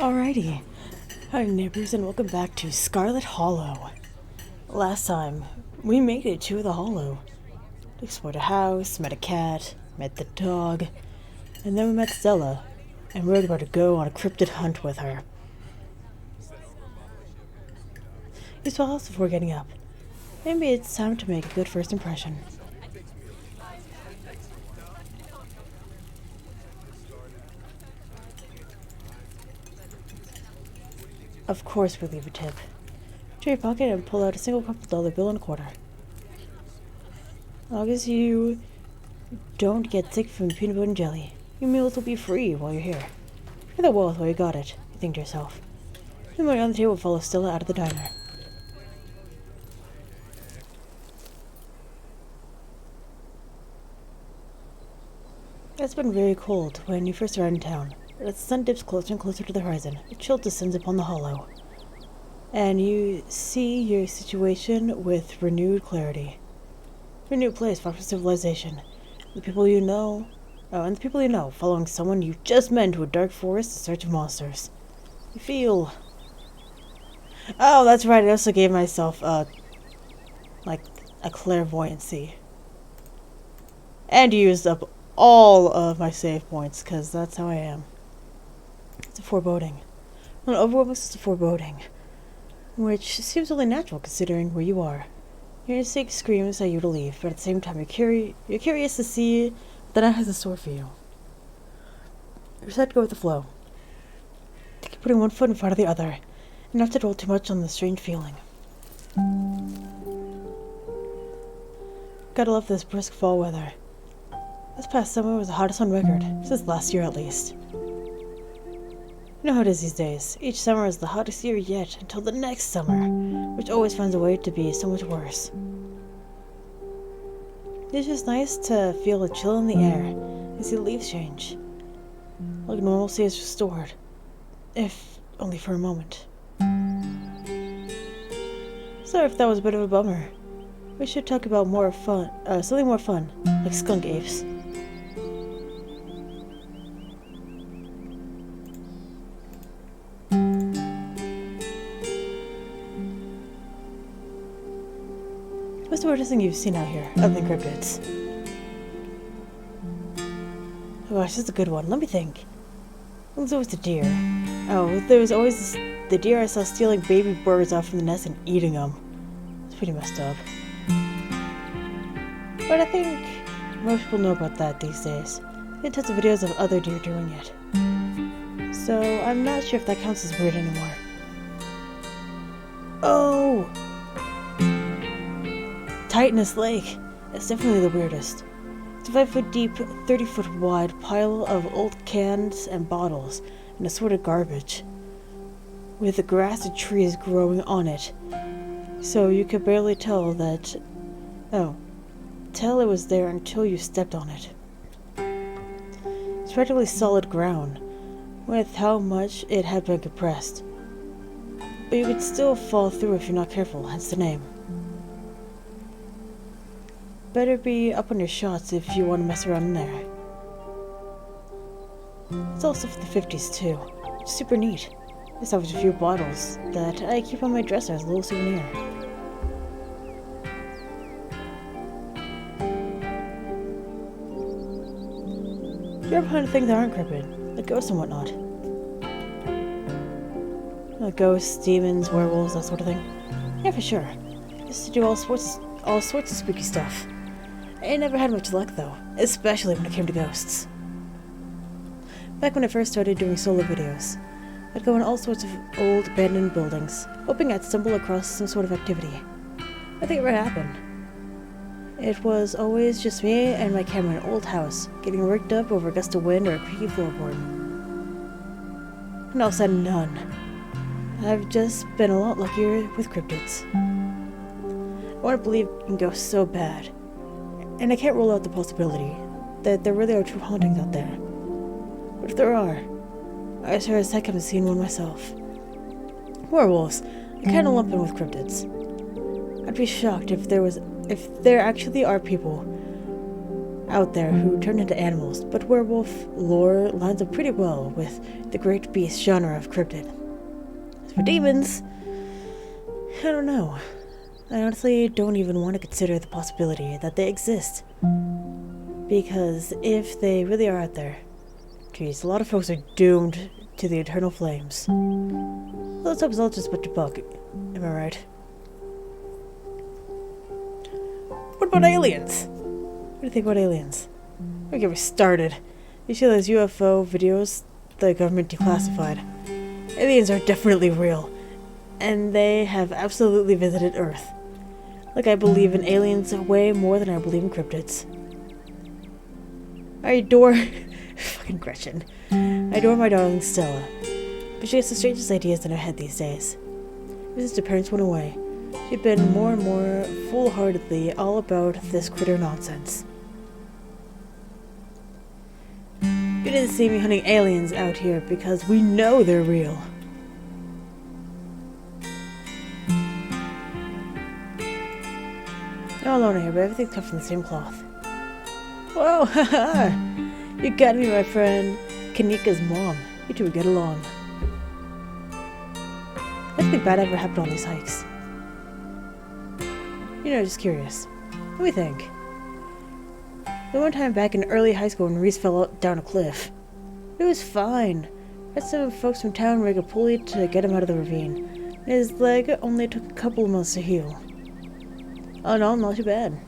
Alrighty. Howdy neighbors and welcome back to Scarlet Hollow. Last time, we made it to the Hollow. Explored a house, met a cat, met the dog, and then we met Stella, and we were about to go on a cryptid hunt with her. You saw us before getting up. Maybe it's time to make a good first impression. Of course we leave a tip. To your pocket and pull out a single couple dollar bill and a quarter. As long as you don't get sick from the peanut butter and jelly, your meals will be free while you're here. For the wealth while you got it, you think to yourself. The money on the table follows Stella out of the diner. It's been very cold when you first arrive in town. As the sun dips closer and closer to the horizon, a chill descends upon the hollow, and you see your situation with renewed clarity. Your new place, far from civilization. The people you know, following someone you just met into a dark forest in search of monsters. You feel... Oh, that's right, I also gave myself, a clairvoyancy. And used up all of my save points, because that's how I am. It's a foreboding. Well, overwhelming is a foreboding, which seems only natural considering where you are. Your instinct screams at you to leave, but at the same time you're curious to see what the night has in store for you. You're set to go with the flow. Keep putting one foot in front of the other, and not to dwell too much on the strange feeling. Gotta love this brisk fall weather. This past summer was the hottest on record, since last year at least. You know how it is these days. Each summer is the hottest year yet, until the next summer, which always finds a way to be so much worse. It's just nice to feel a chill in the air and see the leaves change. Like normalcy is restored, if only for a moment. Sorry if that was a bit of a bummer. We should talk about something more fun, like skunk apes. What's the weirdest thing you've seen out here, other than cryptids? Oh gosh, this is a good one. Let me think. There's always the deer. Oh, there was always the deer I saw stealing baby birds off from the nest and eating them. It's pretty messed up. But I think most people know about that these days. There are tons of videos of other deer doing it. So I'm not sure if that counts as weird anymore. Oh! Titanus Lake. It's definitely the weirdest. It's a 5-foot deep, 30-foot wide pile of old cans and bottles and assorted garbage, with the grass and trees growing on it, so you could barely tell it was there until you stepped on it. It's practically solid ground, with how much it had been compressed, but you could still fall through if you're not careful, hence the name. Better be up on your shots if you want to mess around in there. It's also from the 50s too. It's super neat. I salvaged a few bottles that I keep on my dresser as a little souvenir. You're behind things that aren't cryptid, like ghosts and whatnot. Like ghosts, demons, werewolves, that sort of thing. Yeah, for sure. I used to do all sorts of spooky stuff. I never had much luck though, especially when it came to ghosts. Back when I first started doing solo videos, I'd go in all sorts of old abandoned buildings, hoping I'd stumble across some sort of activity. I think it might happen. It was always just me and my camera in an old house, getting worked up over a gust of wind or a creaky floorboard. And all of a sudden, none. I've just been a lot luckier with cryptids. I want to believe in ghosts so bad. And I can't rule out the possibility that there really are true hauntings out there. But if there are, I sure as heck haven't seen one myself. Werewolves, I kinda lump in with cryptids. I'd be shocked if there actually are people out there who turn into animals, but werewolf lore lines up pretty well with the great beast genre of cryptid. As for demons, I don't know. I honestly don't even want to consider the possibility that they exist. Because if they really are out there, geez, a lot of folks are doomed to the eternal flames. Let's hope it's all just a bunch of bug. Am I right? What about aliens? What do you think about aliens? Don't get me started. You see those UFO videos the government declassified? Aliens are definitely real. And they have absolutely visited Earth. Like, I believe in aliens way more than I believe in cryptids. I adore... fucking Gretchen. I adore my darling Stella. But she has the strangest ideas in her head these days. Ever since her parents went away, she'd been more and more full-heartedly all about this critter nonsense. You didn't see me hunting aliens out here because we know they're real. You're alone here, but everything's cut from the same cloth. Whoa, haha! You got me, my friend. Kanika's mom. You two would get along. Nothing bad ever happened on these hikes. You know, just curious. Let me think. The one time back in early high school when Reese fell down a cliff. It was fine. I had some folks from town rig a pulley to get him out of the ravine. His leg only took a couple of months to heal. Oh no, not too bad.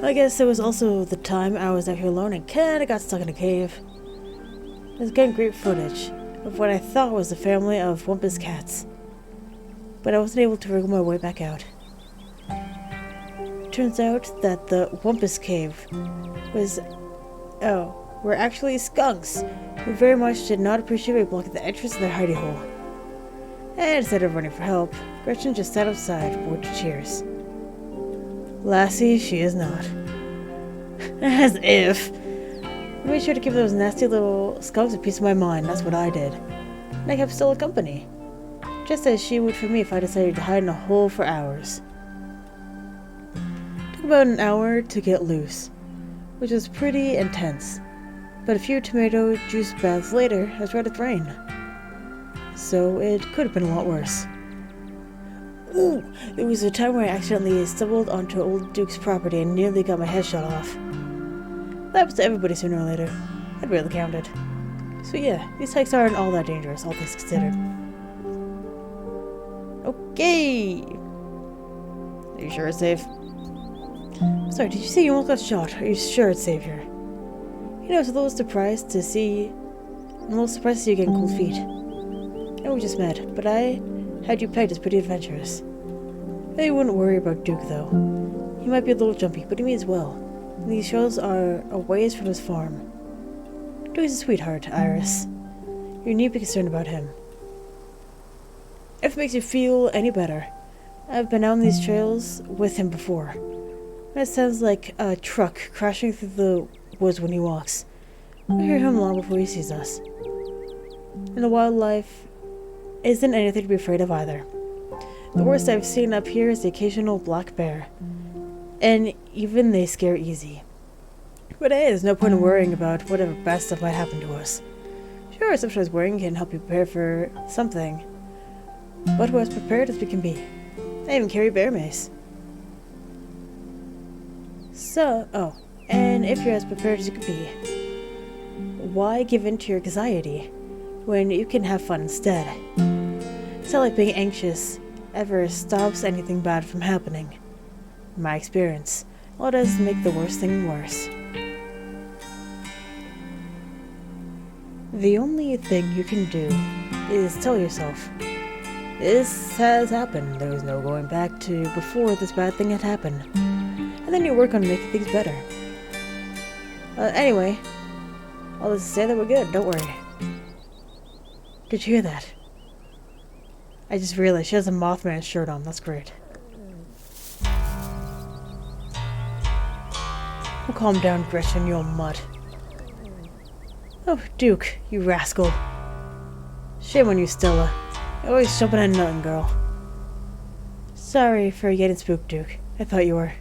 I guess it was also the time I was out here alone and kinda got stuck in a cave. I was getting great footage of what I thought was the family of Wumpus cats, but I wasn't able to wriggle my way back out. Turns out that the Wumpus cave were actually skunks who very much did not appreciate me blocking the entrance of their hidey hole. And instead of running for help, Gretchen just sat outside, bored to cheers. Lassie, she is not. As if. I made sure to give those nasty little skunks a piece of my mind, that's what I did. And I kept Stella company. Just as she would for me if I decided to hide in a hole for hours. It took about an hour to get loose, which was pretty intense. But a few tomato juice baths later, I was ready to rain. So it could have been a lot worse. Ooh, there was a time where I accidentally stumbled onto old Duke's property and nearly got my head shot off. That happens to everybody sooner or later. I'd really counted. So yeah, these hikes aren't all that dangerous, all things considered. Okay! Are you sure it's safe? Sorry, did you say you almost got shot? Are you sure it's safe here? You know, I was a little surprised to see you getting cold feet. I know we just met, but I had you pegged as pretty adventurous. I wouldn't worry about Duke, though. He might be a little jumpy, but he means well. And these trails are a ways from his farm. Duke's a sweetheart, Iris. You need to be concerned about him. If it makes you feel any better, I've been out on these trails with him before. And it sounds like a truck crashing through the woods when he walks. I hear him long before he sees us. And the wildlife isn't anything to be afraid of either. The worst I've seen up here is the occasional black bear. And even they scare easy. But hey, there's no point in worrying about whatever bad stuff might happen to us. Sure, sometimes worrying can help you prepare for something. But we're as prepared as we can be. I even carry bear mace. And if you're as prepared as you could be, why give in to your anxiety when you can have fun instead? It's not like being anxious ever stops anything bad from happening. In my experience, all it does is make the worst thing worse. The only thing you can do is tell yourself, this has happened, there was no going back to before this bad thing had happened. And then you work on making things better. Anyway, all this to say that we're good, don't worry. Did you hear that? I just realized she has a Mothman shirt on, that's great. Oh, calm down, Gretchen, you old mutt. Oh, Duke, you rascal. Shame on you, Stella. You're always jumping at nothing, girl. Sorry for getting spooked, Duke. I thought you were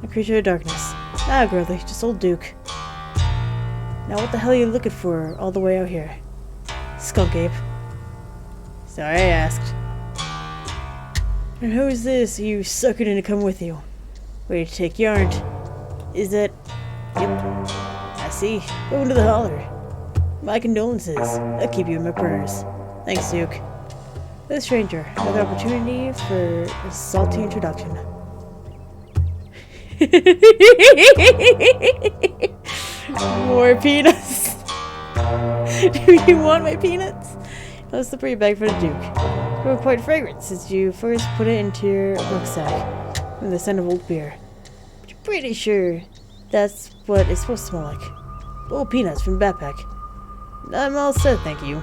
a creature of darkness. Ah, girlie, just old Duke. Now what the hell are you looking for all the way out here? Skunk ape. Sorry I asked. And who's this you suckered in to come with you? Way to take yarn. Is that... Yep. I see. Go into the holler. My condolences. I'll keep you in my prayers. Thanks, Duke. This stranger, another opportunity for a salty introduction. More peanuts. Do you want my peanuts? I'll slippery bag for the Duke. They were quite fragrant since you first put it into your rucksack from the scent of old beer. But you're pretty sure that's what it's supposed to smell like. Old peanuts from the backpack. I'm all set, thank you.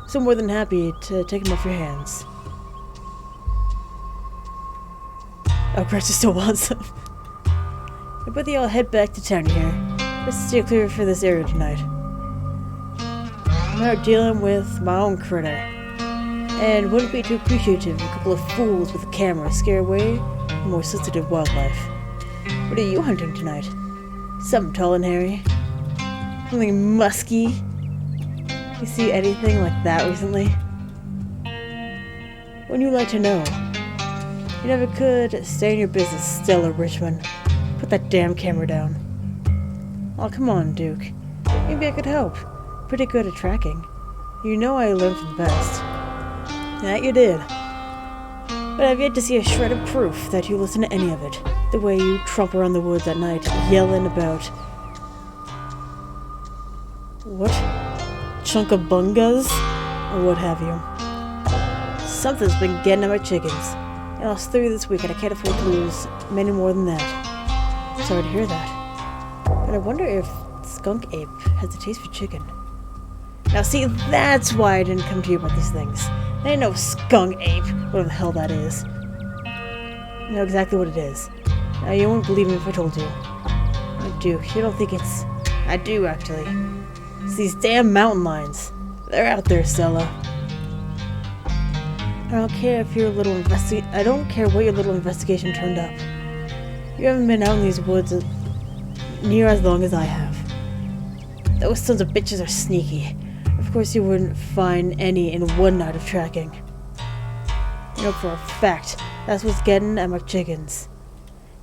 So more than happy to take them off your hands. Oh, Cratch still wants them. I bet they all head back to town here. Let's steer clear for this area tonight. I'm out dealing with my own critter. And wouldn't be too appreciative of a couple of fools with a camera scare away more sensitive wildlife. What are you hunting tonight? Something tall and hairy? Something musky? You see anything like that recently? Wouldn't you like to know? You never could stay in your business, Stella Richmond. Put that damn camera down. Oh, come on, Duke. Maybe I could help. Pretty good at tracking. You know I learned from the best. That you did. But I've yet to see a shred of proof that you listen to any of it. The way you tromp around the woods at night, yelling about... What? Chunkabungas? Or what have you. Something's been getting at my chickens. I lost 3 this week and I can't afford to lose many more than that. Sorry to hear that. But I wonder if Skunk Ape has a taste for chicken. Now see, that's why I didn't come to you about these things. I ain't no Skunk Ape, whatever the hell that is. I know exactly what it is. Now you won't believe me if I told you. I do. You don't think it's... I do, actually. It's these damn mountain lions. They're out there, Stella. I don't care if your little I don't care what your little investigation turned up. You haven't been out in these woods near as long as I have. Those sons of bitches are sneaky. Of course you wouldn't find any in one night of tracking. You know for a fact, that's what's getting at my chickens.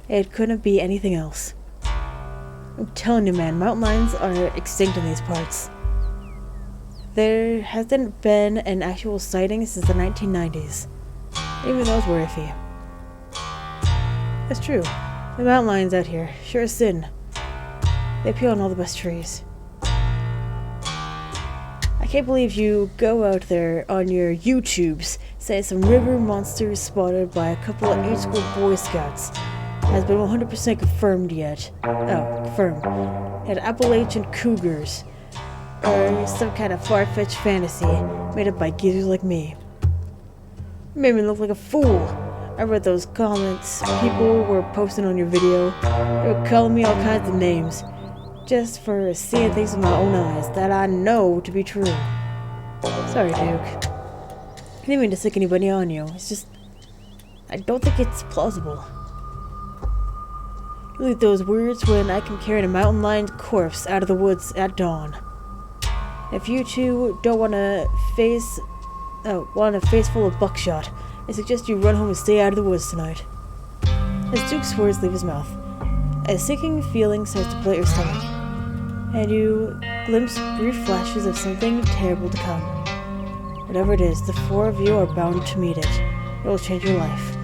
It couldn't be anything else. I'm telling you, man, mountain lions are extinct in these parts. There hasn't been an actual sighting since the 1990s. Even those were iffy. That's true. The mountain lions out here, sure as sin. They appeal on all the best trees. I can't believe you go out there on your YouTubes saying some river monsters spotted by a couple of age-school Boy Scouts has been 100% confirmed yet. Oh, confirmed. And Appalachian cougars or some kind of far-fetched fantasy made up by geezers like me. You made me look like a fool. I read those comments people were posting on your video. They were calling me all kinds of names just for seeing things with my own eyes that I know to be true. Sorry, Duke. I didn't mean to sick anybody on you. It's just... I don't think it's plausible. You leave those words when I can carry a mountain lion's corpse out of the woods at dawn. If you two don't want a face full of buckshot, I suggest you run home and stay out of the woods tonight. As Duke's words leave his mouth, a sinking feeling starts to bloat your stomach, and you glimpse brief flashes of something terrible to come. Whatever it is, the 4 of you are bound to meet it. It will change your life.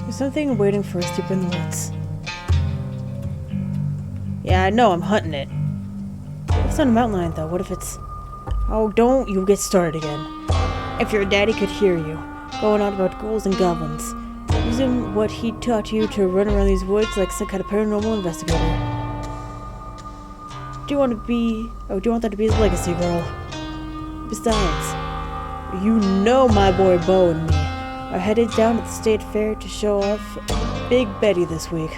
There's something waiting for us deep in the woods. Yeah, I know, I'm hunting it. It's not a mountain lion, though. What if it's... Oh, don't you get started again. If your daddy could hear you, going on about ghouls and goblins, using what he taught you to run around these woods like some kind of paranormal investigator. Do you want that to be his legacy, girl? Besides, you know my boy Bo and me are headed down to the state fair to show off Big Betty this week.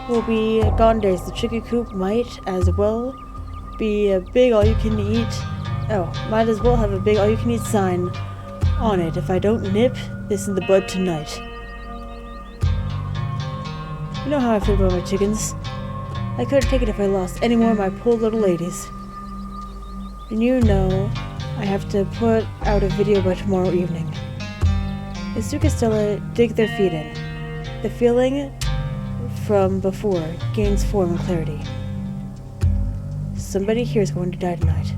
will be gone days. The chicken coop might as well be a big all-you-can-eat... Oh, might as well have a big all-you-can-eat sign on it if I don't nip this in the bud tonight. You know how I feel about my chickens. I couldn't take it if I lost any more of my poor little ladies. And you know I have to put out a video by tomorrow evening. As Duke and Stella dig their feet in, the feeling from before gains form and clarity. Somebody here is going to die tonight.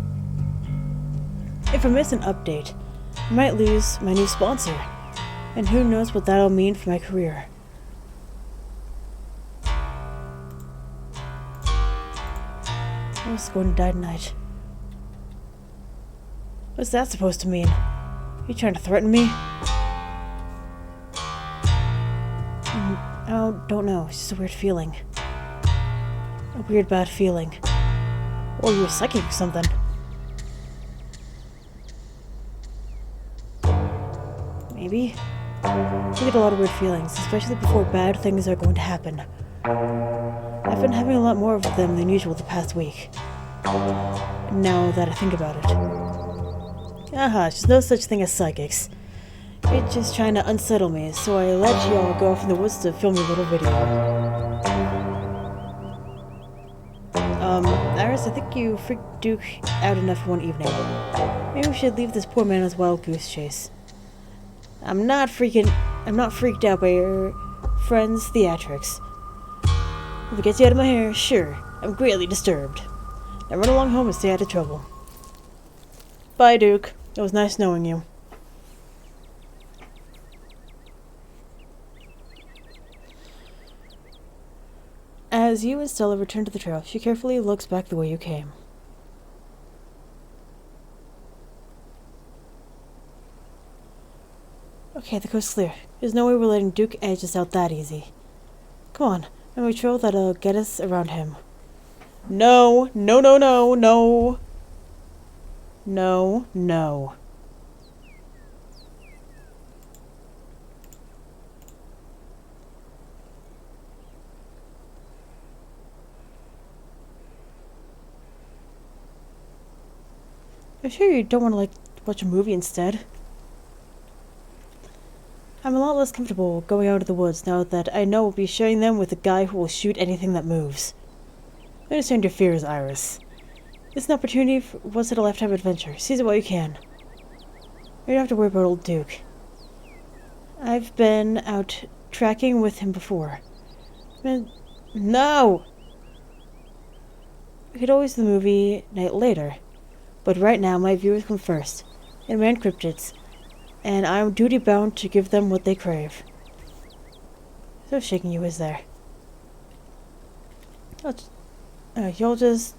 If I miss an update, I might lose my new sponsor, and who knows what that'll mean for my career. Who's going to die tonight? What's that supposed to mean? You trying to threaten me? I don't know. It's just a weird feeling. A weird bad feeling. Or you're psychic or something. Maybe? I get a lot of weird feelings, especially before bad things are going to happen. I've been having a lot more of them than usual the past week. Now that I think about it. There's no such thing as psychics. It's just trying to unsettle me, so I let y'all go off in the woods to film your little video. Iris, I think you freaked Duke out enough for one evening. Maybe we should leave this poor man on his wild goose chase. I'm not freaked out by your friend's theatrics. If it gets you out of my hair, sure, I'm greatly disturbed. Now run along home and stay out of trouble. Bye, Duke. It was nice knowing you. As you and Stella return to the trail, she carefully looks back the way you came. Okay, the coast's clear. There's no way we're letting Duke edge us out that easy. Come on, and we trail that'll get us around him. No, no, no, no, no. No, no. I'm sure you don't want to, watch a movie instead. I'm a lot less comfortable going out of the woods now that I know we'll be sharing them with a guy who will shoot anything that moves. I understand your fears, Iris. It's an opportunity for once in a lifetime adventure. Seize it while you can. You don't have to worry about old Duke. I've been out tracking with him before. No! We could always do the movie night later. But right now, my viewers come first, and my cryptids, and I'm duty-bound to give them what they crave. There's no shaking you, is there? You'll just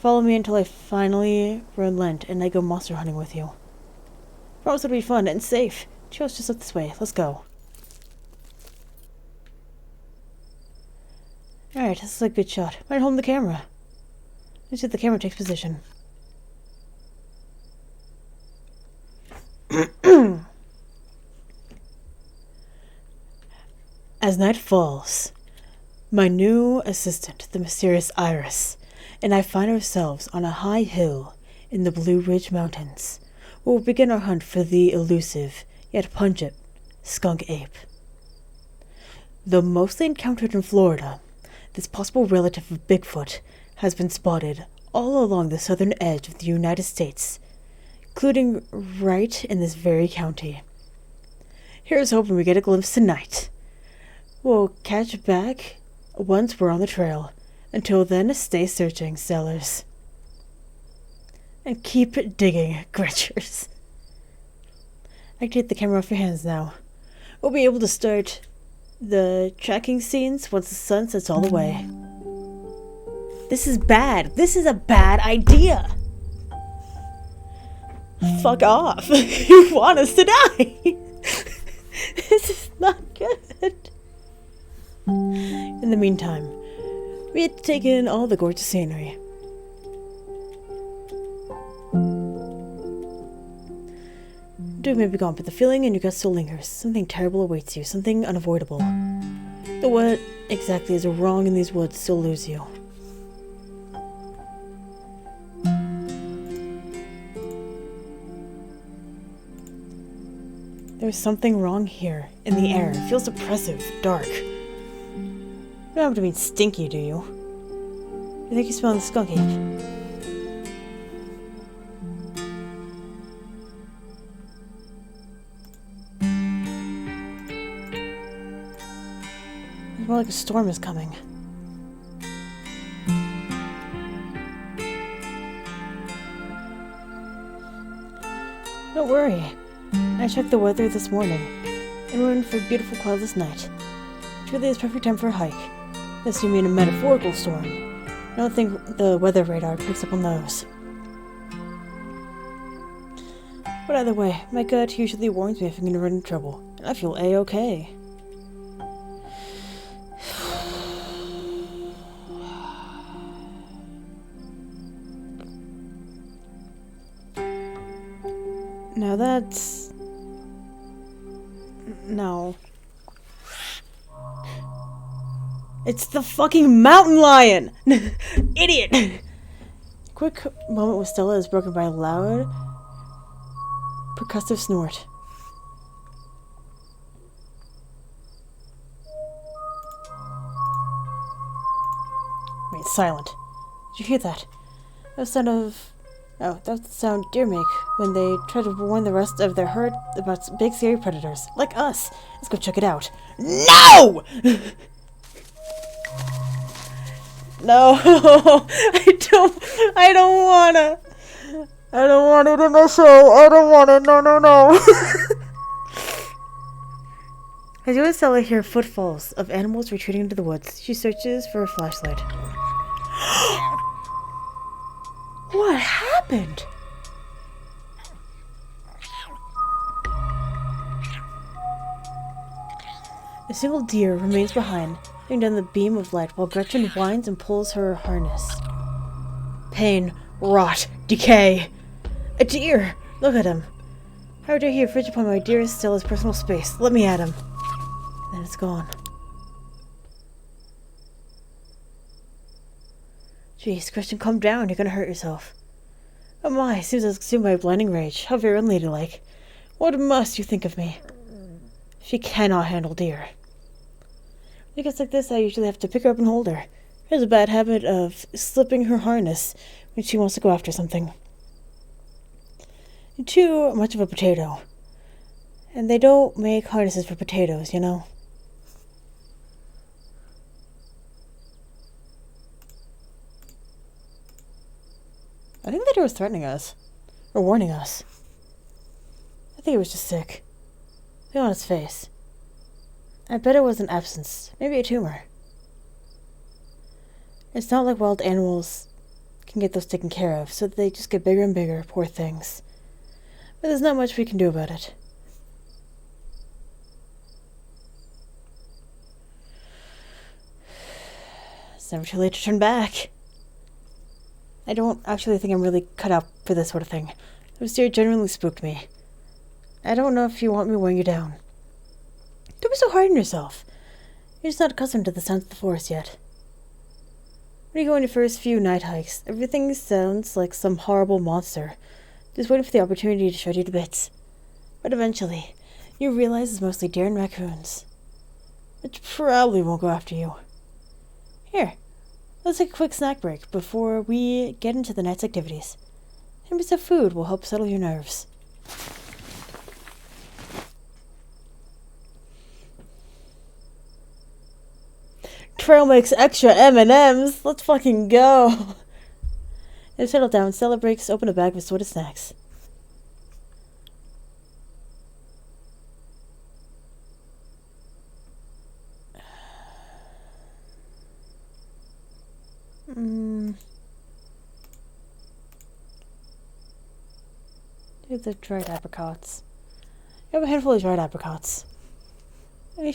follow me until I finally relent and I go monster hunting with you. Promise it'll be fun and safe. Trail's just up this way. Let's go. Alright, this is a good shot. Might hold the camera. Let's see if the camera takes position. As night falls, my new assistant, the mysterious Iris, and I find ourselves on a high hill in the Blue Ridge Mountains, where we'll begin our hunt for the elusive, yet pungent, skunk ape. Though mostly encountered in Florida, this possible relative of Bigfoot has been spotted all along the southern edge of the United States, including right in this very county. Here's hoping we get a glimpse tonight. We'll catch back once we're on the trail. Until then, stay searching, sailors. And keep digging, Gretchers. I can take the camera off your hands now. We'll be able to start the tracking scenes once the sun sets all the way. This is bad. This is a bad idea. Fuck off. You want us to die. This is not good. In the meantime, we had to take in all the gorgeous scenery. Duke may be gone, but the feeling in your gut still lingers. Something terrible awaits you, something unavoidable. You'll What exactly is wrong in these woods to lose you? There's something wrong here. In the air. It feels oppressive, dark. You don't have to mean stinky, do you? I think you smell the skunk ape. It's more like a storm is coming. Don't worry. I checked the weather this morning, and we're in for a beautiful cloudless night. Truly is perfect time for a hike. This you mean a metaphorical storm. I don't think the weather radar picks up on those. But either way, my gut usually warns me if I'm going to run into trouble, and I feel A-okay. Now that's... No. It's the fucking mountain lion! Idiot! Quick moment with Stella is broken by a loud, percussive snort. Wait, it's silent. Did you hear that? That was the sound of... Oh, that's the sound deer make when they try to warn the rest of their herd about big scary predators, like us. Let's go check it out. No! No! I don't wanna. I don't want it in my show. I don't want it. No, no, no. As you and Stella hear footfalls of animals retreating into the woods, she searches for a flashlight. What happened? A single deer remains behind, looking down the beam of light while Gretchen whines and pulls her harness. Pain, rot, decay. A deer! Look at him. How dare he infringe upon my dearest Stella's personal space? Let me at him. Then it's gone. Jeez, Christian, calm down. You're gonna hurt yourself. Oh my, seems I was consumed by a blinding rage. How very unladylike. What must you think of me? She cannot handle deer. When it gets like this, I usually have to pick her up and hold her. She has a bad habit of slipping her harness when she wants to go after something. You're too much of a potato. And they don't make harnesses for potatoes, you know? I think that deer was threatening us. Or warning us. I think it was just sick. Look on its face. I bet it was an abscess. Maybe a tumor. It's not like wild animals can get those taken care of, so they just get bigger and bigger, poor things. But there's not much we can do about it. It's never too late to turn back. I don't actually think I'm really cut out for this sort of thing. Those deer genuinely spooked me. I don't know if you want me weighing you down. Don't be so hard on yourself. You're just not accustomed to the sounds of the forest yet. When you go on your first few night hikes, everything sounds like some horrible monster, just waiting for the opportunity to shred you to bits. But eventually, you realize it's mostly deer and raccoons, which probably won't go after you. Here. Let's take a quick snack break before we get into the night's activities. Maybe some food will help settle your nerves. Trail makes extra M&Ms. Let's fucking go. They settle down. Stella breaks open a bag of assorted snacks. Do the dried apricots. I have a handful of dried apricots. I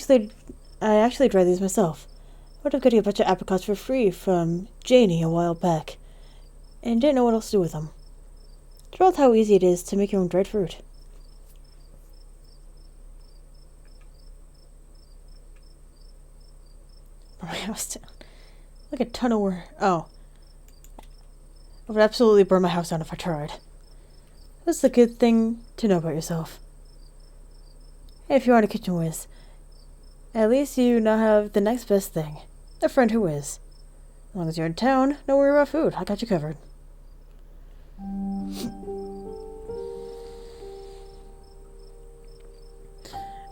actually dried these myself. I would have got a bunch of apricots for free from Janie a while back, and didn't know what else to do with them. Thrilled how easy it is to make your own dried fruit. house down. Like a ton of work. Oh. I would absolutely burn my house down if I tried. That's a good thing to know about yourself. Hey, if you aren't a kitchen whiz, at least you now have the next best thing. A friend who is. As long as you're in town, don't worry about food. I got you covered.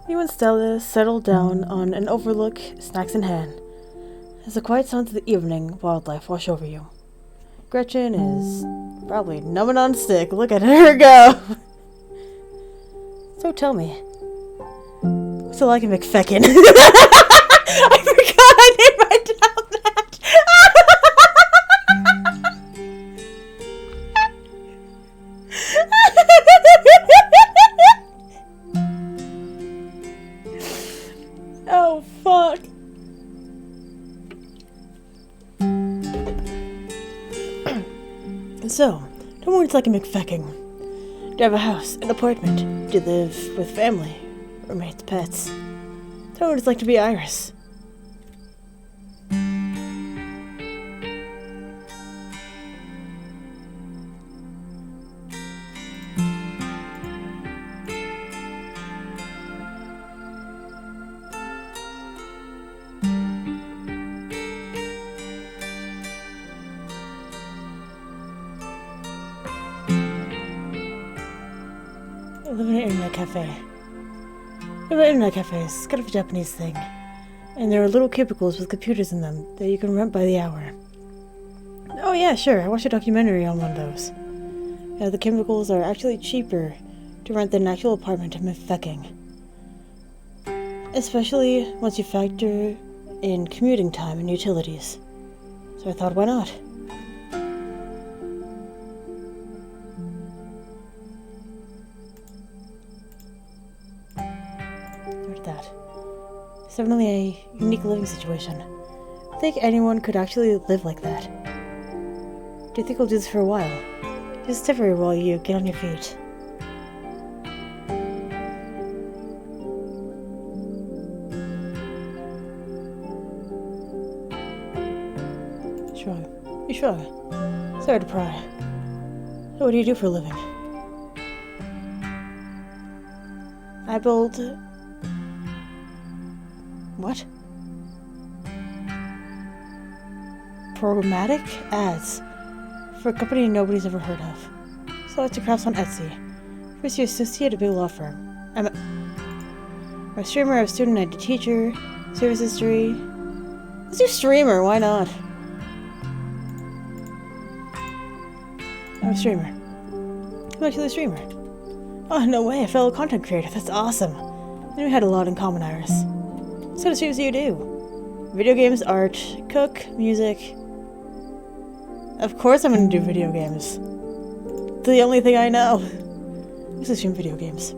You and Stella settled down on an overlook, snacks in hand, as the quiet sounds of the evening wildlife wash over you. Gretchen is probably numbing on stick. Look at her go! So tell me, what's it like in McFekin? I forgot I didn't write down that! Oh, fuck. So, tell me what it's like in McFeking. Do you have a house, an apartment? Do you live with family? Roommates, pets? Tell me what it's like to be Iris. I live in an internet cafe. I live in internet cafes. It's kind of a Japanese thing. And there are little cubicles with computers in them that you can rent by the hour. Oh yeah, sure. I watched a documentary on one of those. Yeah, the cubicles are actually cheaper to rent than an actual apartment in Mifeking. Especially once you factor in commuting time and utilities. So I thought, why not? That. It's definitely a unique living situation. I think anyone could actually live like that. Do you think we'll do this for a while? Just temporary while you get on your feet. Sure. You sure? Sorry to pry. So what do you do for a living? I build... What? Programmatic ads for a company nobody's ever heard of. Select your crafts on Etsy. First year associate at a big law firm. I'm a streamer, I'm a student, I'm a teacher, service history. Let's do streamer, why not? I'm a streamer. I'm actually a streamer. Oh, no way, a fellow content creator, that's awesome. And we had a lot in common, Iris. What sort of streams do you do? Video games, art, cook, music. Of course I'm gonna do video games. It's the only thing I know. I used to stream video games.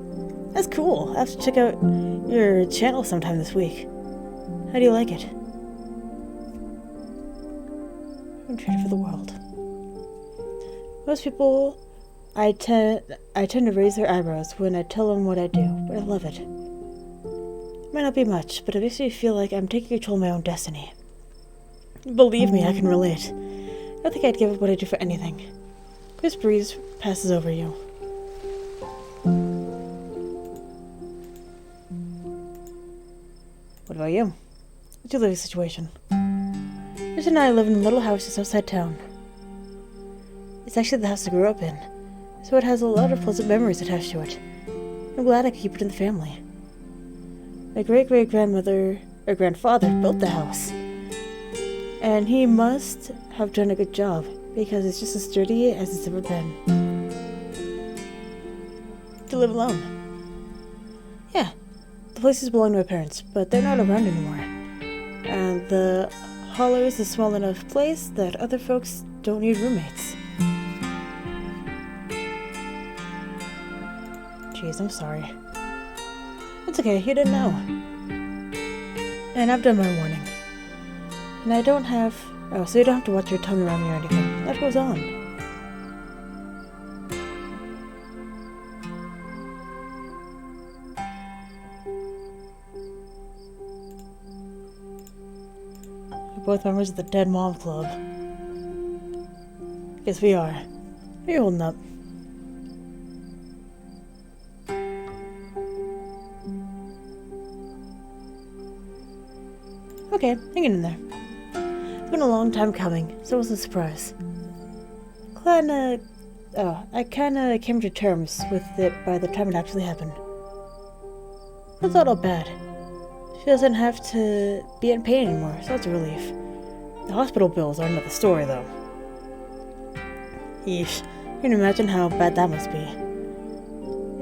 That's cool. I have to check out your channel sometime this week. How do you like it? I'm traded for the world. Most people, I tend to raise their eyebrows when I tell them what I do, but I love it. It might not be much, but it makes me feel like I'm taking control of my own destiny. Believe me, I can relate. I don't think I'd give up what I do for anything. This breeze passes over you. What about you? What's your living situation? Rich and I live in a little house just outside town. It's actually the house I grew up in, so it has a lot of pleasant memories attached to it. I'm glad I could keep it in the family. My great-great-grandmother, or grandfather, built the house. And he must have done a good job, because it's just as sturdy as it's ever been. To live alone. Yeah, the place is belonging to my parents, but they're not around anymore. And the Hollow is a small enough place that other folks don't need roommates. Jeez, I'm sorry. It's okay, you didn't know. And I've done my warning. And I don't have... Oh, so you don't have to watch your tongue around me or anything. Life goes on. both members of the Dead Mom Club. Yes, we are. How are you holding up? Okay, hanging in there. It's been a long time coming, so it wasn't a surprise. I kinda came to terms with it by the time it actually happened. It's not all bad. She doesn't have to be in pain anymore, so that's a relief. The hospital bills are another story, though. Yeesh, you can imagine how bad that must be.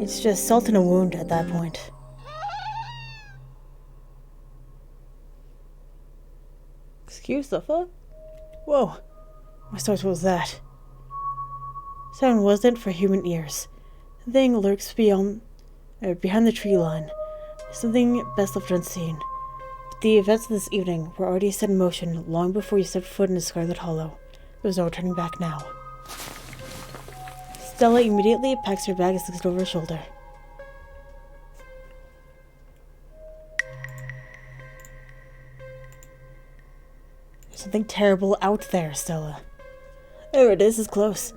It's just salt in a wound at that point. Excuse the fuck? Whoa, what stars was that? Sound wasn't for human ears. The thing lurks behind the tree line. Something best left unseen. But the events of this evening were already set in motion long before you stepped foot into Scarlet Hollow. There was no turning back now. Stella immediately packs her bag and sticks it over her shoulder. There's something terrible out there, Stella. There it is, it's close.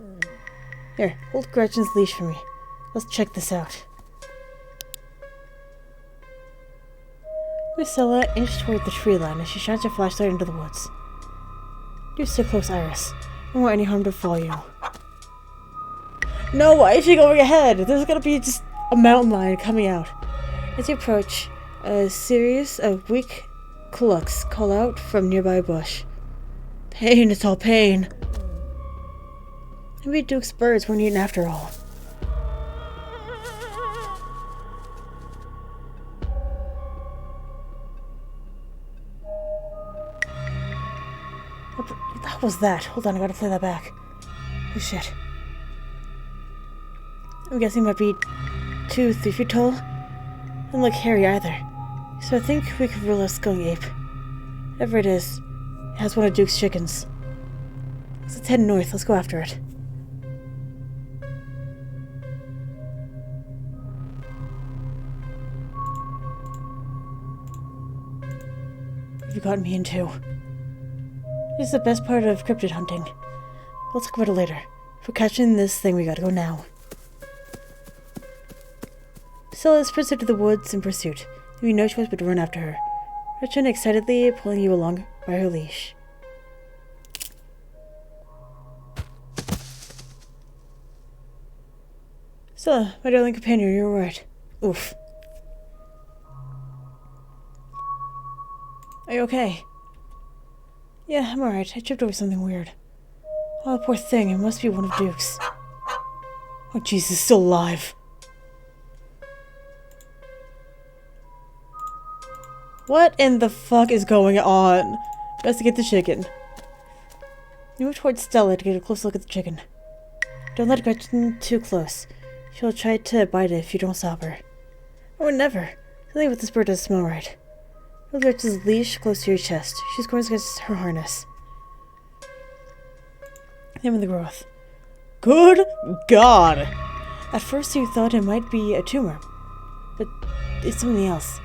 Here, hold Gretchen's leash for me. Let's check this out. Stella inched toward the tree line as she shines her flashlight into the woods. Do stay close, Iris. I don't want any harm to befall you. No, why is she going ahead? There's gonna be just a mountain lion coming out. As you approach, a series of weak clucks call out from nearby bush. Pain, it's all pain. Maybe Duke's birds weren't eaten after all. What was that? Hold on, I gotta play that back. Oh shit. I'm guessing it might be 2-3 feet tall. Doesn't look hairy either. So I think we could rule out skunk ape. Whatever it is, it has one of Duke's chickens. So let's head north, let's go after it. What have you gotten me into? This is the best part of cryptid hunting. We'll talk about it later. For catching this thing, we gotta go now. Stella sprints into the woods in pursuit, leaving no choice but to run after her, Gretchen excitedly pulling you along by her leash. Stella, my darling companion, you're right. Oof. Are you okay? Yeah, I'm alright. I tripped over something weird. Oh, poor thing. It must be one of Duke's. Oh, Jesus, still alive. What in the fuck is going on? Investigate the chicken. You move towards Stella to get a close look at the chicken. Don't let Gretchen too close. She'll try to bite it if you don't stop her. I would never. Something with this bird doesn't smell right. Hold Gretchen's leash close to your chest. She's going against her harness. Him in the growth. Good God! At first you thought it might be a tumor, but it's something else.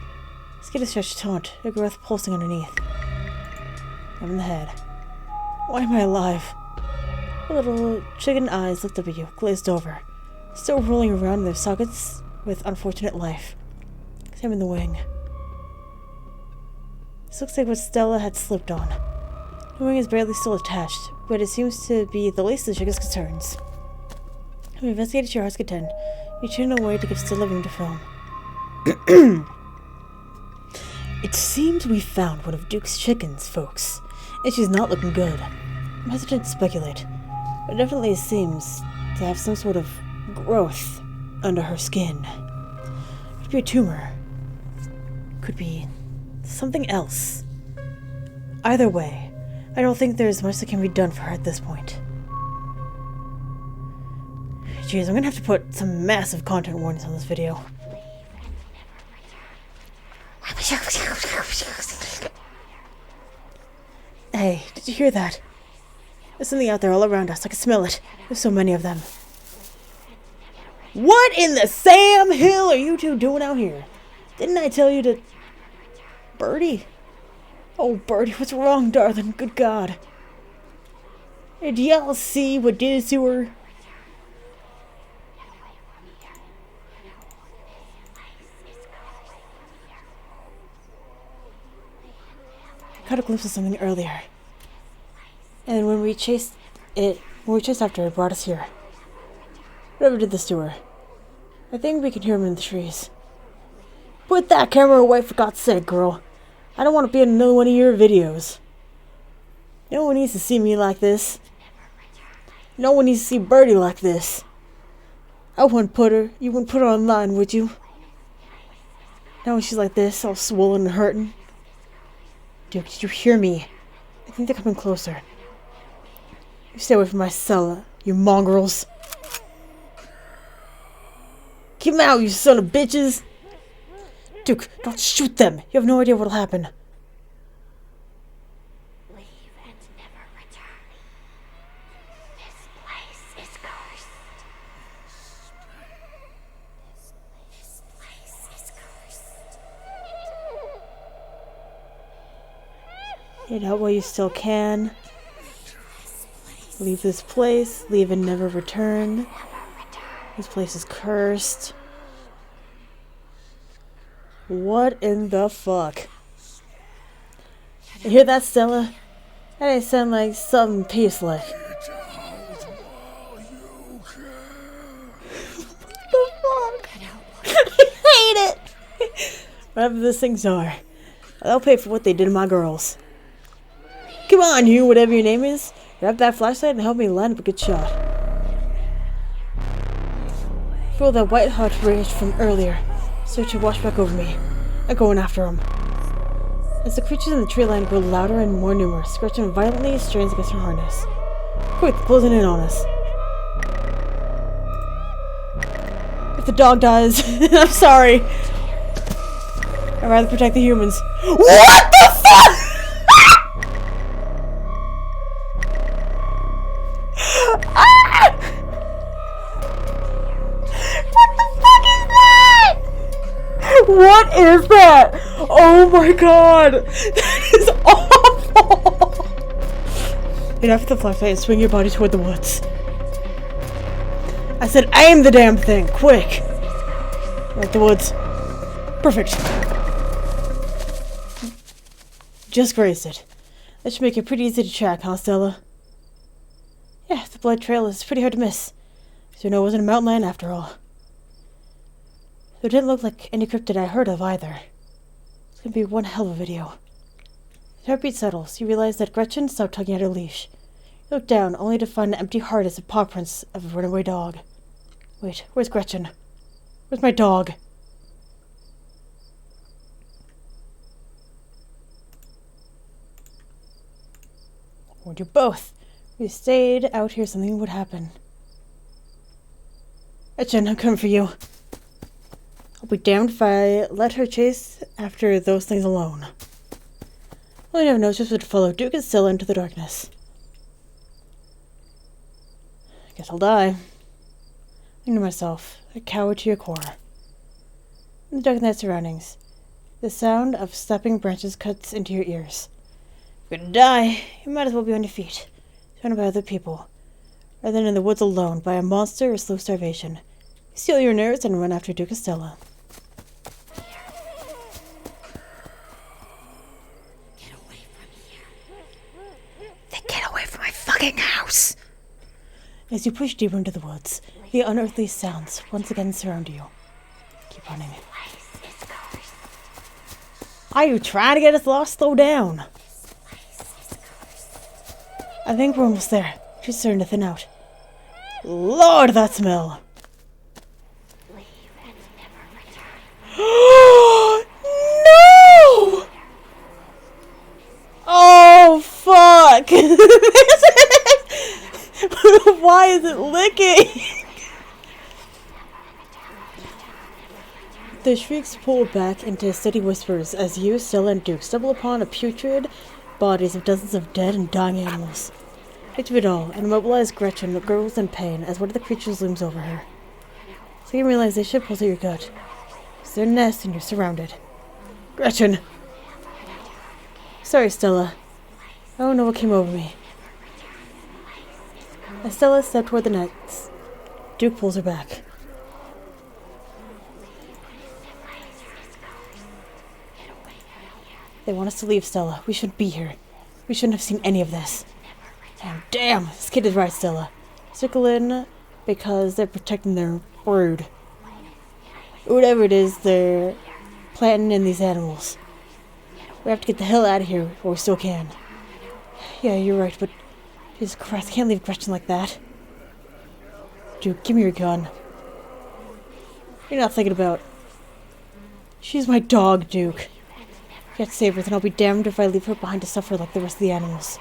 Skin is stretched taut, a growth pulsing underneath. I'm in the head. Why am I alive? The little chicken eyes looked up at you, glazed over, still rolling around in their sockets with unfortunate life. Examine the wing. This looks like what Stella had slipped on. The wing is barely still attached, but it seems to be the least of the chicken's concerns. Having investigated your heart's content, you turn away to give Stella room to film. It seems we found one of Duke's chickens, folks, and she's not looking good. I'm hesitant to speculate, but it definitely seems to have some sort of growth under her skin. Could be a tumor. Could be something else. Either way, I don't think there's much that can be done for her at this point. Jeez, I'm gonna have to put some massive content warnings on this video. Hey, did you hear that? There's something out there all around us. I can smell it. There's so many of them. What in the Sam Hill are you two doing out here? Didn't I tell you to... Birdie? Oh, Birdie, what's wrong, darling? Good God. Did y'all see what did to her? I caught a glimpse of something earlier. And when we chased after her, it brought us here. Whatever did this to her? I think we can hear him in the trees. Put that camera away, for God's sake, girl. I don't want to be in another one of your videos. No one needs to see me like this. No one needs to see Birdie like this. You wouldn't put her online, would you? Now when she's like this, all swollen and hurting. Duke, did you hear me? I think they're coming closer. You stay away from my cellar, you mongrels. Keep them out, you son of bitches! Duke, don't shoot them! You have no idea what'll happen. Leave and never return. This place is cursed. This place is cursed. Get out while you still can. Leave this place. Leave and never return. This place is cursed. What in the fuck? You hear that, Stella? That ain't sound like something peace like. What the fuck? I hate it! Whatever these things are, they'll pay for what they did to my girls. Come on, you, whatever your name is. Grab that flashlight and help me line up a good shot. Feel that white hot rage from earlier. Start to wash back over me. I'm going after him. As the creatures in the tree line grow louder and more numerous, scratching violently strains against her harness. Quick, they're closing in on us. If the dog dies, I'm sorry. I'd rather protect the humans. What the fuck?! What is that? Oh my god! That is awful! Get off the flashlight and swing your body toward the woods. I said aim the damn thing! Quick! Like the woods. Perfect. Just grazed it. That should make it pretty easy to track, huh, Stella? Yeah, the blood trail is pretty hard to miss. So no, it wasn't a mountain lion after all. It didn't look like any cryptid I heard of either. It's gonna be one hell of a video. The heartbeat settles. You realize that Gretchen stopped tugging at her leash. You look down, only to find an empty heart as the paw prints of a runaway dog. Wait, where's Gretchen? Where's my dog? I warned you both. If you stayed out here, something would happen. Gretchen, I'm coming for you. I'll be damned if I let her chase after those things alone. Only never knows just what to follow Duke and Stella into the darkness. Guess I'll die. I know myself, a coward to your core. In the dark night surroundings, the sound of snapping branches cuts into your ears. If you're gonna die, you might as well be on your feet, surrounded by other people, rather than in the woods alone by a monster or slow starvation. Steal your nerves and run after Duke and Stella. Get away from here. Then get away from my fucking house! As you push deeper into the woods, the unearthly sounds once again surround you. Keep running. Are you trying to get us lost? Slow down. I think we're almost there. She's starting to thin out. Lord, that smell! No! Oh, fuck! Why is it licking? The shrieks pull back into steady whispers as you, Stella, and Duke stumble upon a putrid bodies of dozens of dead and dying animals. Picture it all, an immobilized Gretchen gurgles in pain as one of the creatures looms over her. Second realization pulls at your gut. It's their nest and you're surrounded. Gretchen! Sorry, Stella. I don't know what came over me. As Stella stepped toward the nets, Duke pulls her back. They want us to leave, Stella. We shouldn't be here. We shouldn't have seen any of this. Oh, damn! This kid is right, Stella. Circle in because they're protecting their brood. Whatever it is, they're planting in these animals. We have to get the hell out of here while we still can. Yeah, you're right, but Jesus Christ, I can't leave Gretchen like that. Duke, give me your gun. You're not thinking about... She's my dog, Duke. You have to save her, then I'll be damned if I leave her behind to suffer like the rest of the animals.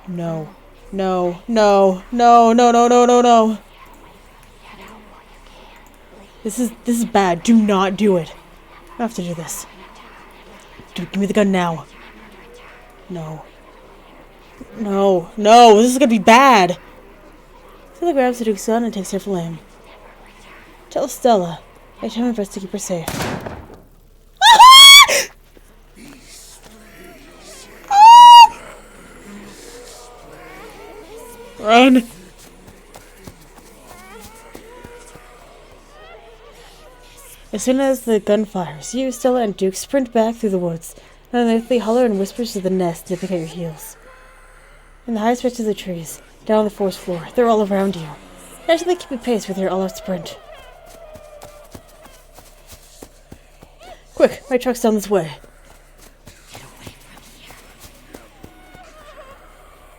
No. No. No. No. No. No. No. No. No. This is bad. Do not do it. I have to do this. Dude, give me the gun now. No. No. No. This is gonna be bad. Stella grabs the Duke's gun and takes her from him. Tell Stella. I tell my best to keep her safe. Run! As soon as the gun fires, you, Stella, and Duke sprint back through the woods, and unearthly holler and whispers to the nest dipping at your heels. In the high stretches of the trees, down on the forest floor, they're all around you. Naturally keeping pace with your all-out sprint. Quick, my truck's down this way.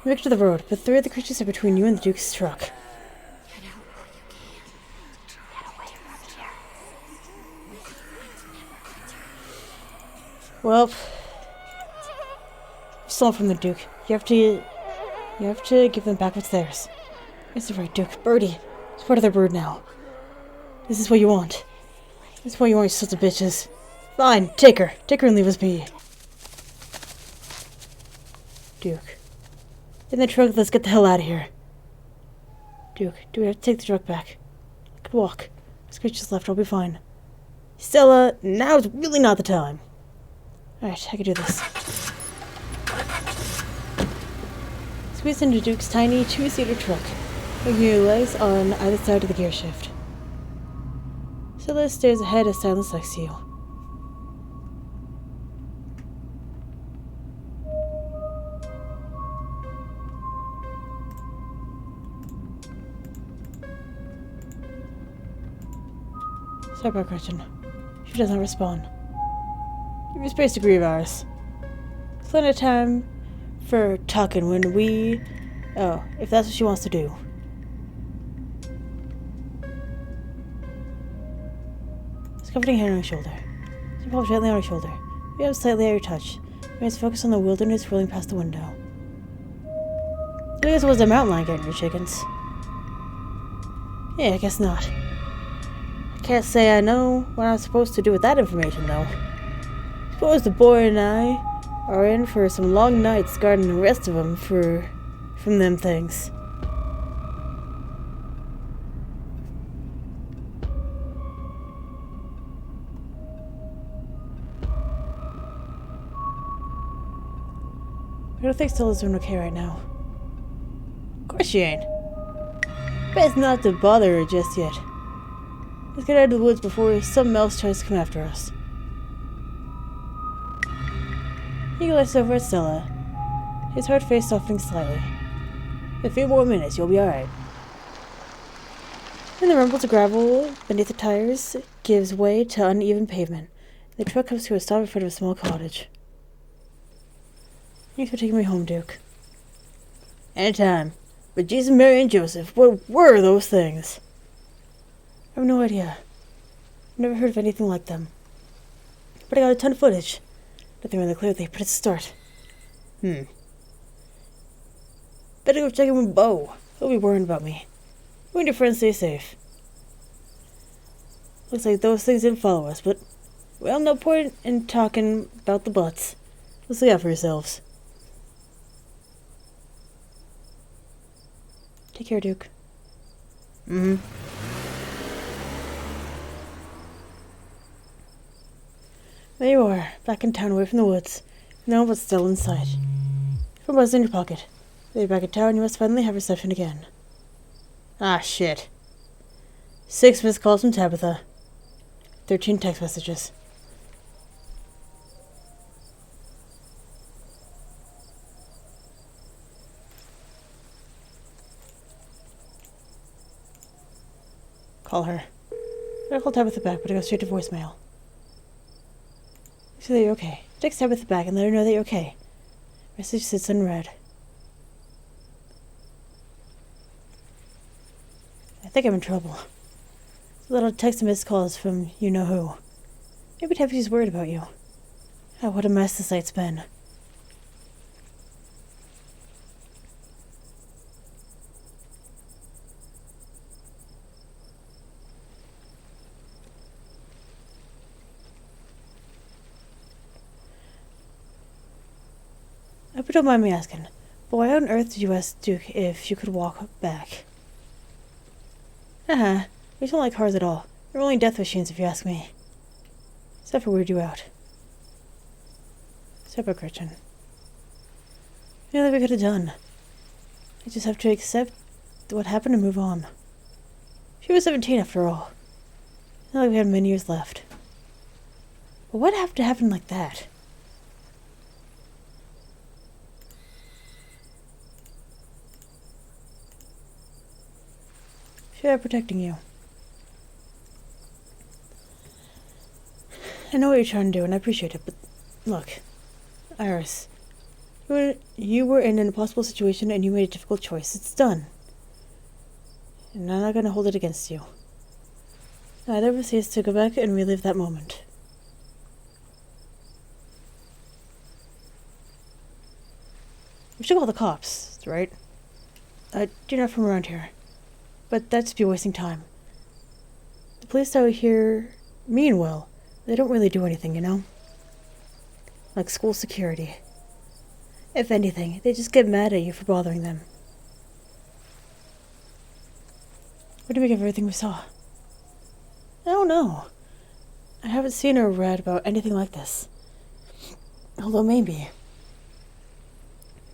You make it to the road, but three of the creatures are between you and the Duke's truck. Well, you're stolen from the Duke. You have to give them back what's theirs. It's the right, Duke. Birdie. It's part of their brood now. This is what you want. This is what you want, you sons of bitches. Fine, take her. Take her and leave us be. Duke. In the truck, let's get the hell out of here. Duke, do we have to take the truck back? I could walk. There's creatures left, I'll be fine. Stella, now's really not the time. Alright, I can do this. Squeeze into Duke's tiny two-seater truck, making your legs on either side of the gear shift. Stella stares ahead as silence next to you. Sorry about Gretchen. She doesn't respond. Give me space to grieve ours. Plenty of time for talking when we... Oh, if that's what she wants to do. It's comforting hand on your shoulder. She pulls gently on her shoulder. We have slightly at your touch. Remains focused on the wilderness rolling past the window. I guess it was a mountain lion getting your chickens. Yeah, I guess not. I can't say I know what I'm supposed to do with that information, though. Suppose the boy and I are in for some long nights guarding the rest of them from them things. I don't think Stella's doing okay right now. Of course she ain't. Best not to bother her just yet. Let's get out of the woods before something else tries to come after us. He glanced over at Stella, his hard face softening slightly. In a few more minutes, you'll be alright. Then the rumble to gravel beneath the tires gives way to uneven pavement. The truck comes to a stop in front of a small cottage. Thanks for taking me home, Duke. Anytime. But Jesus, Mary, and Joseph, what were those things? I have no idea. I've never heard of anything like them. But I got a ton of footage. Nothing really clear there, but it's a start. Better go check in with Bo. He'll be worrying about me. You and your friends stay safe. Looks like those things didn't follow us, but... Well, no point in talking about the butts. Let's look out for yourselves. Take care, Duke. There you are, back in town away from the woods. No, but still inside. Phone was in your pocket. You're back in town, you must finally have reception again. Ah, shit. 6 missed calls from Tabitha. 13 text messages. Call her. I call Tabitha back, but I go straight to voicemail. So that you're okay. Text Tabitha back and let her know that you're okay. Message sits unread. I think I'm in trouble. A little text and missed calls from you-know-who. Maybe Tabitha's worried about you. Oh, what a mess the site's been. I hope you don't mind me asking, but why on earth did you ask Duke if you could walk back? You don't like cars at all. They're only death machines if you ask me. Except for weird you out. Separate Gretchen. Nothing we could have done. I just have to accept what happened and move on. She was 17 after all. Not like we had many years left. But what happened to happen like that? Should I be protecting you? I know what you're trying to do, and I appreciate it, but look, Iris, you were in an impossible situation and you made a difficult choice. It's done. And I'm not going to hold it against you. Neither of us has to go back and relive that moment. We should call the cops, right? You're not from around here. But that'd be wasting time. The police out here mean well. They don't really do anything, you know? Like school security. If anything, they just get mad at you for bothering them. What do you make of everything we saw? I don't know. I haven't seen or read about anything like this. Although maybe.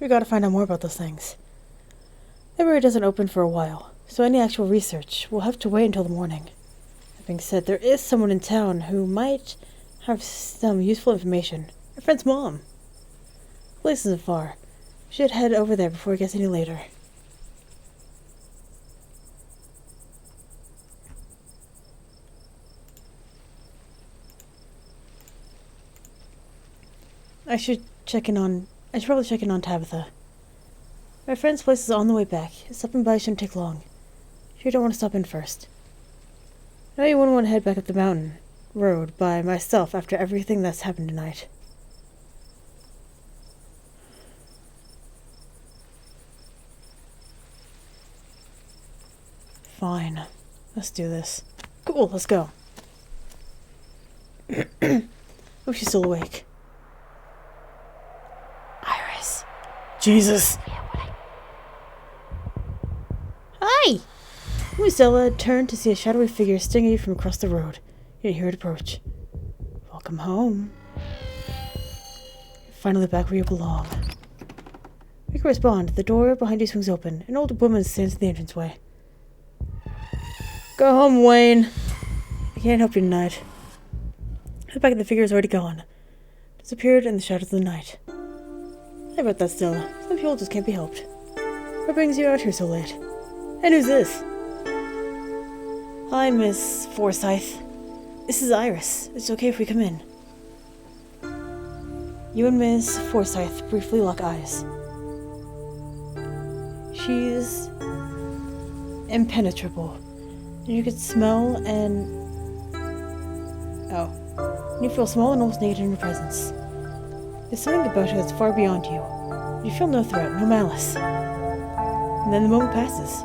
We gotta find out more about those things. The library doesn't open for a while, so any actual research will have to wait until the morning. That being said, there is someone in town who might have some useful information. My friend's mom. The place isn't far. We should head over there before it gets any later. I should probably check in on Tabitha. My friend's place is on the way back. Stopping by shouldn't take long. Sure don't want to stop in first. I know you wouldn't want to head back up the mountain road by myself after everything that's happened tonight. Fine. Let's do this. Cool, let's go. Hope she's still awake. Iris. Jesus. Hi! Lucilla turned to see a shadowy figure staring at you from across the road. You didn't hear it approach. Welcome home. You're finally back where you belong. Make a respond. The door behind you swings open. An old woman stands in the entranceway. Go home, Wayne. I can't help you tonight. The back of the figure is already gone. Disappeared in the shadows of the night. Sorry about that, Stella. Some people just can't be helped. What brings you out here so late? And who's this? Hi, Miss Forsyth. This is Iris. It's okay if we come in. You and Miss Forsyth briefly lock eyes. She's impenetrable. You could smell and... you feel small and almost naked in her presence. There's something about her that's far beyond you. You feel no threat, no malice. And then the moment passes,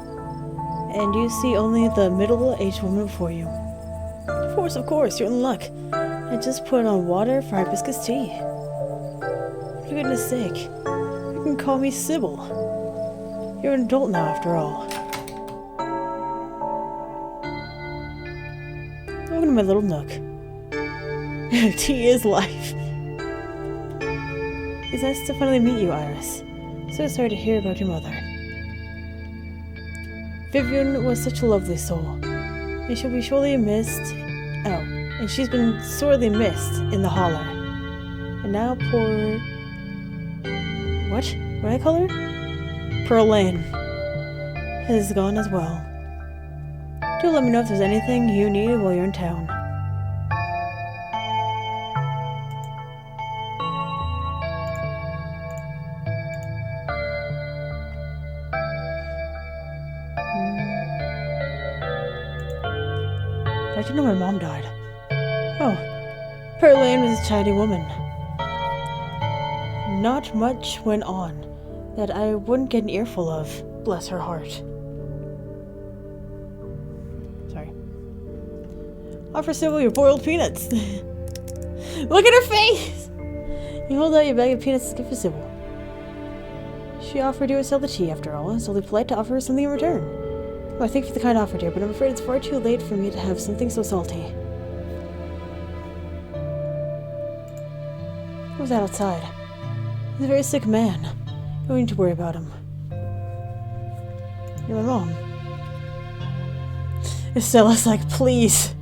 and you see only the middle-aged woman before you. Of course, you're in luck. I just put on water for hibiscus tea. For goodness sake, you can call me Sybil. You're an adult now, after all. Welcome to my little nook. Tea is life. It's nice to finally meet you, Iris. So sorry to hear about your mother. Vivian was such a lovely soul, and she'll be sorely missed. Oh, and she's been sorely missed in the Holler. And now poor... What did I call her? Pearlane has gone as well. Do let me know if there's anything you need while you're in town. How'd you know my mom died? Oh, Pearlane was a chatty woman. Not much went on that I wouldn't get an earful of, bless her heart. Sorry. Offer Sybil your boiled peanuts. Look at her face! You hold out your bag of peanuts to give for Sybil. She offered you a sell the tea after all, and it's only polite to offer her something in return. Well, I thank you for the kind offer, dear, but I'm afraid it's far too late for me to have something so salty. Who was that outside? He's a very sick man. You need to worry about him. You're my mom. Estella's like, please.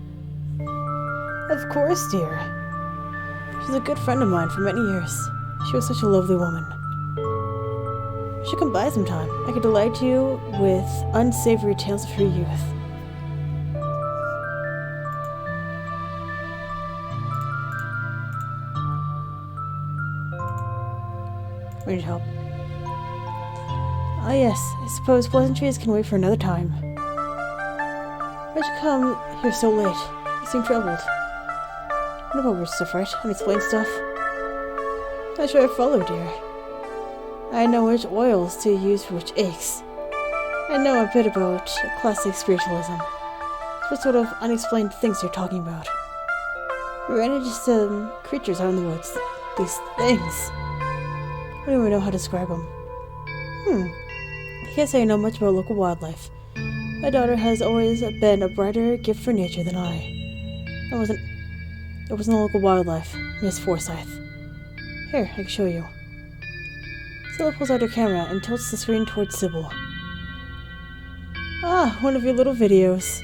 Of course, dear. She's a good friend of mine for many years. She was such a lovely woman. You should come by sometime. I could delight you with unsavory tales of her youth. We need help. Ah yes, I suppose pleasantries can wait for another time. Why'd you come here so late? You seem troubled. I know about weird stuff, right? Unexplained stuff. Not sure I follow, dear. I know which oils to use for which aches. I know a bit about classic spiritualism. What sort of unexplained things you're talking about? We ran into some creatures out in the woods. These things. I don't even know how to describe them. I can't say I know much about local wildlife. My daughter has always been a brighter gift for nature than I. It wasn't the local wildlife, Miss Forsyth. Here, I can show you. Stella pulls out her camera and tilts the screen towards Sybil. Ah, one of your little videos.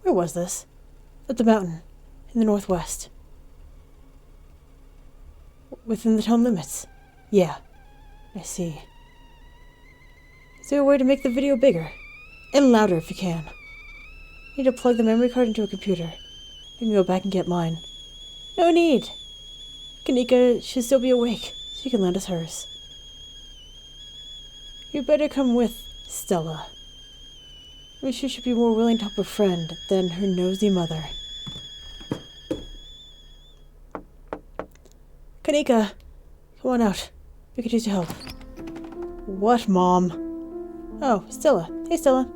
Where was this? Up the mountain, in the northwest. Within the town limits. Yeah, I see. Is there a way to make the video bigger? And louder if you can. Need to plug the memory card into a computer. You can go back and get mine. No need! Kanika should still be awake. She can lend us hers. You better come with Stella. I wish she should be more willing to help a friend than her nosy mother. Kanika! Come on out. We could use your help. What, Mom? Oh, Stella. Hey, Stella.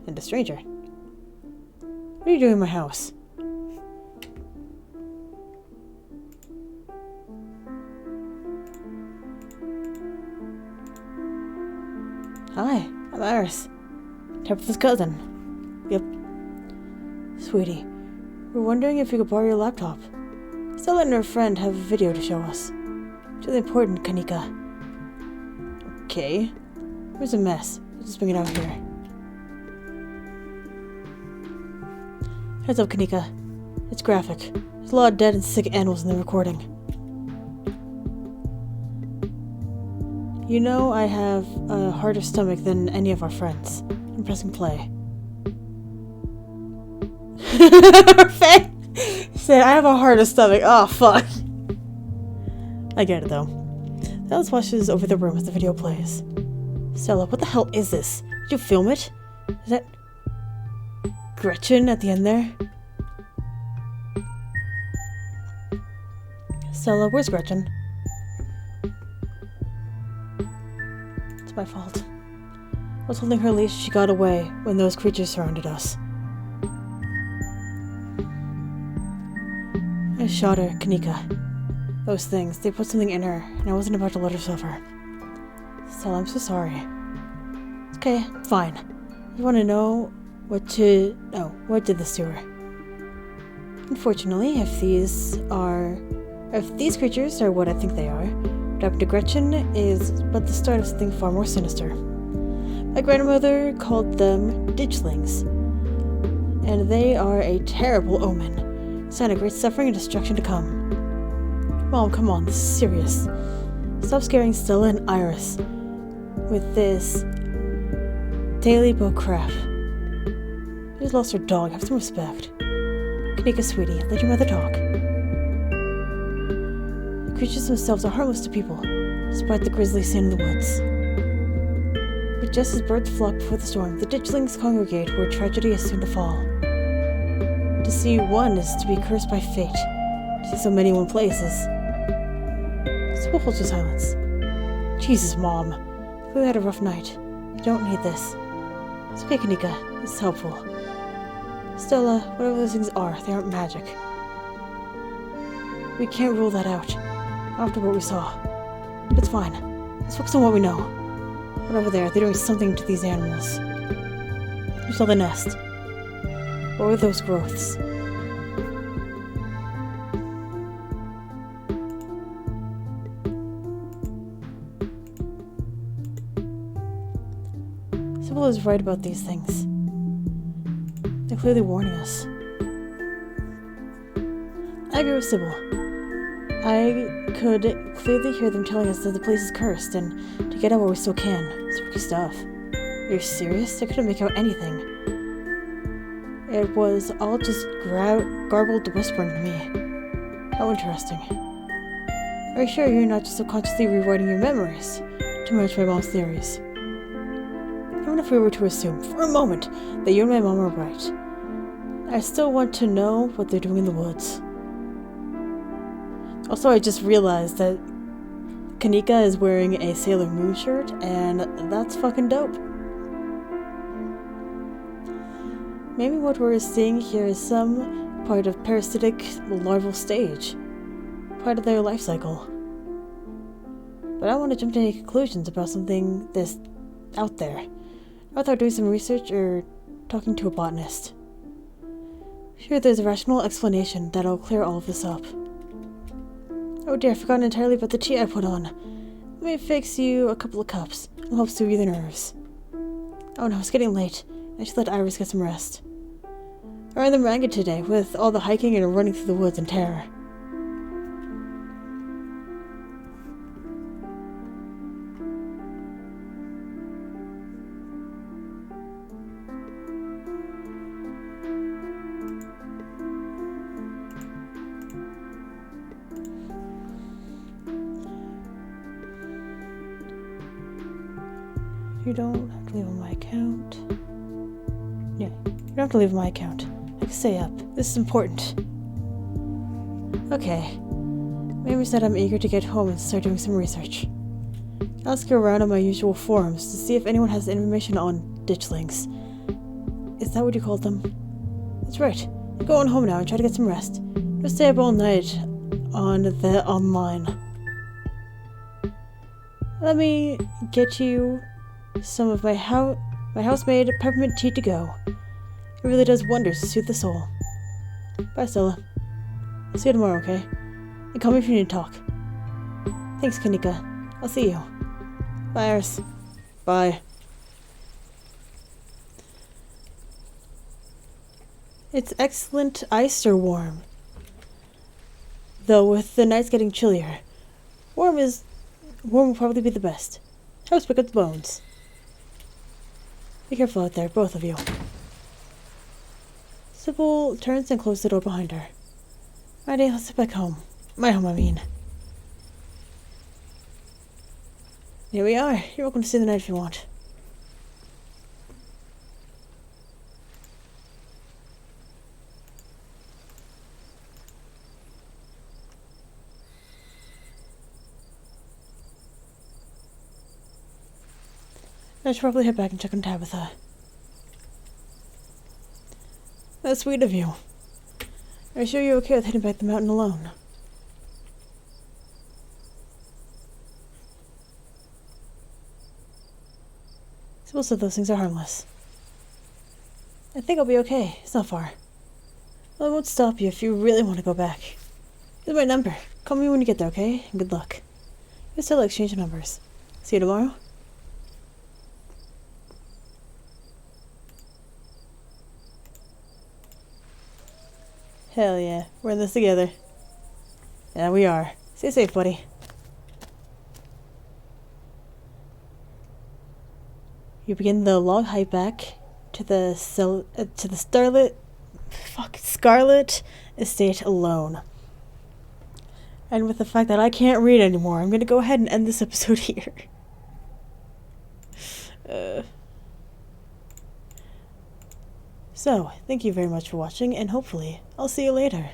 And a stranger. What are you doing in my house? Hi, I'm Iris. Tabitha's cousin. Yep. Sweetie, we're wondering if you could borrow your laptop. Stella and her friend have a video to show us. It's really important, Kanika. Okay. Here's a mess. I'll just bring it out here. Heads up, Kanika. It's graphic. There's a lot of dead and sick animals in the recording. You know I have a harder stomach than any of our friends. I'm pressing play. Faye said I have a harder stomach. Oh, fuck. I get it, though. Alice watches over the room as the video plays. Stella, what the hell is this? Did you film it? Is that Gretchen at the end there? Stella, where's Gretchen? It's my fault. I was holding her leash. She got away when those creatures surrounded us. I shot her, Kanika. Those things, they put something in her, and I wasn't about to let her suffer. Stella, I'm so sorry. It's okay, fine. You want to know what did this to her? Unfortunately, if these creatures are what I think they are, what happened to Gretchen is but the start of something far more sinister. My grandmother called them ditchlings, and they are a terrible omen, sign of great suffering and destruction to come. Mom, come on, this is serious. Stop scaring Stella and Iris with this daily bull crap. She just lost her dog, have some respect. Kanika, sweetie, let your mother talk. The creatures themselves are harmless to people, despite the grisly scene in the woods. But just as birds flock before the storm, the ditchlings congregate where tragedy is soon to fall. To see one is to be cursed by fate. To see so many in one place is... So we'll hold your silence. Jesus, Mom. We had a rough night. You don't need this. It's okay, Kanika. It's helpful. Stella, whatever those things are, they aren't magic. We can't rule that out. After what we saw. But it's fine. Let's focus on what we know. Whatever they are, they're doing something to these animals. You saw the nest. What were those growths? Sybil is right about these things. They're clearly warning us. I agree with Sybil. I could clearly hear them telling us that the place is cursed and to get out while we still can. Spooky stuff. Are you serious? I couldn't make out anything. It was all just garbled whispering to me. How interesting. Are you sure you're not just subconsciously rewriting your memories to match my mom's theories? Even if we were to assume, for a moment, that you and my mom are right, I still want to know what they're doing in the woods. Also, I just realized that Kanika is wearing a Sailor Moon shirt, and that's fucking dope. Maybe what we're seeing here is some part of parasitic larval stage, part of their life cycle. But I don't want to jump to any conclusions about something this out there, not without doing some research or talking to a botanist. Sure, there's a rational explanation that'll clear all of this up. Oh dear, I've forgotten entirely about the tea I put on. Let me fix you a couple of cups. It'll help soothe your nerves. Oh no, it's getting late. I should let Iris get some rest. I ran the ragged today, with all the hiking and running through the woods in terror. You don't have to leave on my account. Yeah, you don't have to leave on my account. I can stay up. This is important. Okay. Mamie said I'm eager to get home and start doing some research. I'll ask around on my usual forums to see if anyone has information on ditchlings. Is that what you called them? That's right. You go on home now and try to get some rest. Don't stay up all night on the online. Let me get you some of my house-made peppermint tea to go. It really does wonders to soothe the soul. Bye, Stella. I'll see you tomorrow, okay? And call me if you need to talk. Thanks, Kanika. I'll see you. Bye, Iris. Bye. It's excellent iced or warm. Though with the nights getting chillier, warm will probably be the best. Helps pick up the bones. Be careful out there, both of you. Sybil turns and closes the door behind her. Alrighty, let's head back home. My home, I mean. Here we are. You're welcome to stay the night if you want. I should probably head back and check on Tabitha. That's sweet of you. Are you sure you're okay with heading back the mountain alone? Sybil said those things are harmless. I think I'll be okay. It's not far. Well, I won't stop you if you really want to go back. This is my number. Call me when you get there, okay? And good luck. We'll still exchange numbers. See you tomorrow. Hell yeah, we're in this together. Yeah, we are. Stay safe, buddy. You begin the long hike back to the Scarlet Estate alone. And with the fact that I can't read anymore, I'm gonna go ahead and end this episode here. So, thank you very much for watching, and hopefully, I'll see you later.